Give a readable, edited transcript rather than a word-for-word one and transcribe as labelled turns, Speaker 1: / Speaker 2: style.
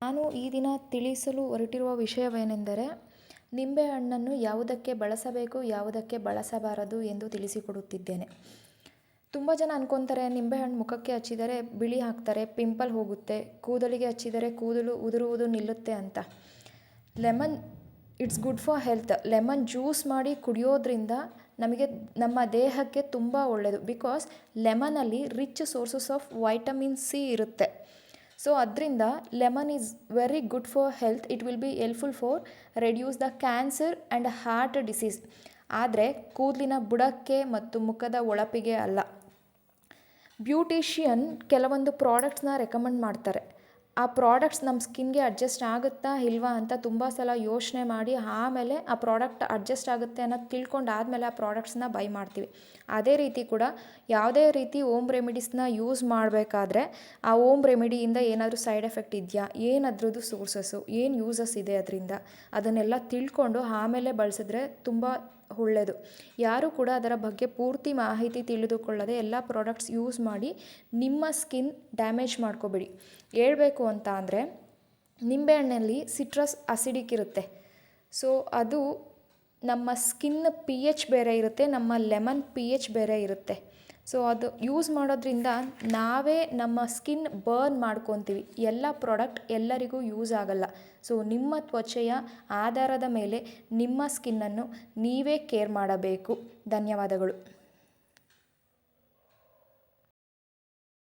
Speaker 1: ನಾನು ಈ ದಿನ ತಿಳಿಸಲು ಹೊರಟಿರುವ ವಿಷಯವೇನೆಂದರೆ ನಿಂಬೆಹಣ್ಣನ್ನು ಯಾವುದಕ್ಕೆ ಬಳಸಬೇಕು, ಯಾವುದಕ್ಕೆ ಬಳಸಬಾರದು ಎಂದು ತಿಳಿಸಿಕೊಡುತ್ತಿದ್ದೇನೆ. ತುಂಬ ಜನ ಅನ್ಕೊತಾರೆ ನಿಂಬೆಹಣ್ಣು ಮುಖಕ್ಕೆ ಹಚ್ಚಿದರೆ ಬಿಳಿ ಹಾಕ್ತಾರೆ, ಪಿಂಪಲ್ ಹೋಗುತ್ತೆ, ಕೂದಲಿಗೆ ಹಚ್ಚಿದರೆ ಕೂದಲು ಉದುರುವುದು ನಿಲ್ಲುತ್ತೆ ಅಂತ. Lemon it's good for health. Lemon juice ಮಾಡಿ ಕುಡಿಯೋದ್ರಿಂದ ನಮ್ಮ ದೇಹಕ್ಕೆ ತುಂಬ ಒಳ್ಳೆಯದು. ಬಿಕಾಸ್ ಲೆಮನಲ್ಲಿ rich sources of vitamin C ಇರುತ್ತೆ. ಸೊ ಅದರಿಂದ lemon is very good for health. It will be helpful for reduce the cancer and heart disease. ಆದರೆ ಕೂದಲಿನ ಬುಡಕ್ಕೆ ಮತ್ತು ಮುಖದ ಹೊಳಪಿಗೆ ಅಲ್ಲ. ಬ್ಯೂಟಿಷಿಯನ್ ಕೆಲವೊಂದು ಪ್ರಾಡಕ್ಟ್ಸ್ನ ರೆಕಮೆಂಡ್ ಮಾಡ್ತಾರೆ. ಆ ಪ್ರಾಡಕ್ಟ್ಸ್ ನಮ್ಮ ಸ್ಕಿನ್ಗೆ ಅಡ್ಜಸ್ಟ್ ಆಗುತ್ತಾ ಇಲ್ವಾ ಅಂತ ತುಂಬ ಸಲ ಯೋಚನೆ ಮಾಡಿ ಆಮೇಲೆ ಆ ಪ್ರಾಡಕ್ಟ್ ಅಡ್ಜಸ್ಟ್ ಆಗುತ್ತೆ ಅನ್ನೋದು ತಿಳ್ಕೊಂಡಾದಮೇಲೆ ಆ ಪ್ರಾಡಕ್ಟ್ಸ್ನ ಬೈ ಮಾಡ್ತೀವಿ. ಅದೇ ರೀತಿ ಕೂಡ ಯಾವುದೇ ರೀತಿ ಓಮ್ ರೆಮಿಡೀಸ್ನ ಯೂಸ್ ಮಾಡಬೇಕಾದ್ರೆ ಆ ಓಮ್ ರೆಮಿಡಿಯಿಂದ ಏನಾದರೂ ಸೈಡ್ ಎಫೆಕ್ಟ್ ಇದೆಯಾ, ಏನದ್ರದ್ದು ಸೋರ್ಸಸ್ಸು, ಏನು ಯೂಸಸ್ ಇದೆ ಅದರಿಂದ, ಅದನ್ನೆಲ್ಲ ತಿಳ್ಕೊಂಡು ಆಮೇಲೆ ಬಳಸಿದ್ರೆ ತುಂಬ ಒಳ್ಳೆಯದು. ಯಾರೂ ಕೂಡ ಅದರ ಬಗ್ಗೆ ಪೂರ್ತಿ ಮಾಹಿತಿ ತಿಳಿದುಕೊಳ್ಳದೆ ಎಲ್ಲ ಪ್ರಾಡಕ್ಟ್ಸ್ ಯೂಸ್ ಮಾಡಿ ನಿಮ್ಮ ಸ್ಕಿನ್ ಡ್ಯಾಮೇಜ್ ಮಾಡ್ಕೋಬೇಡಿ. ಹೇಳ್ಬೇಕು ಅಂತ ಅಂದರೆ ನಿಂಬೆಹಣ್ಣಲ್ಲಿ ಸಿಟ್ರಸ್ ಅಸಿಡಿಕ್ ಇರುತ್ತೆ. ಸೊ ಅದು ನಮ್ಮ ಸ್ಕಿನ್ pH ಬೇರೆ ಇರುತ್ತೆ, ನಮ್ಮ ಲೆಮನ್ pH ಬೇರೆ ಇರುತ್ತೆ. ಸೊ ಅದು ಯೂಸ್ ಮಾಡೋದ್ರಿಂದ ನಾವೇ ನಮ್ಮ ಸ್ಕಿನ್ ಬರ್ನ್ ಮಾಡ್ಕೊತೀವಿ. ಎಲ್ಲ ಪ್ರಾಡಕ್ಟ್ ಎಲ್ಲರಿಗೂ ಯೂಸ್ ಆಗಲ್ಲ. ಸೊ ನಿಮ್ಮ ತ್ವಚೆಯ ಆಧಾರದ ಮೇಲೆ ನಿಮ್ಮ ಸ್ಕಿನ್ನನ್ನು ನೀವೇ ಕೇರ್ ಮಾಡಬೇಕು. ಧನ್ಯವಾದಗಳು.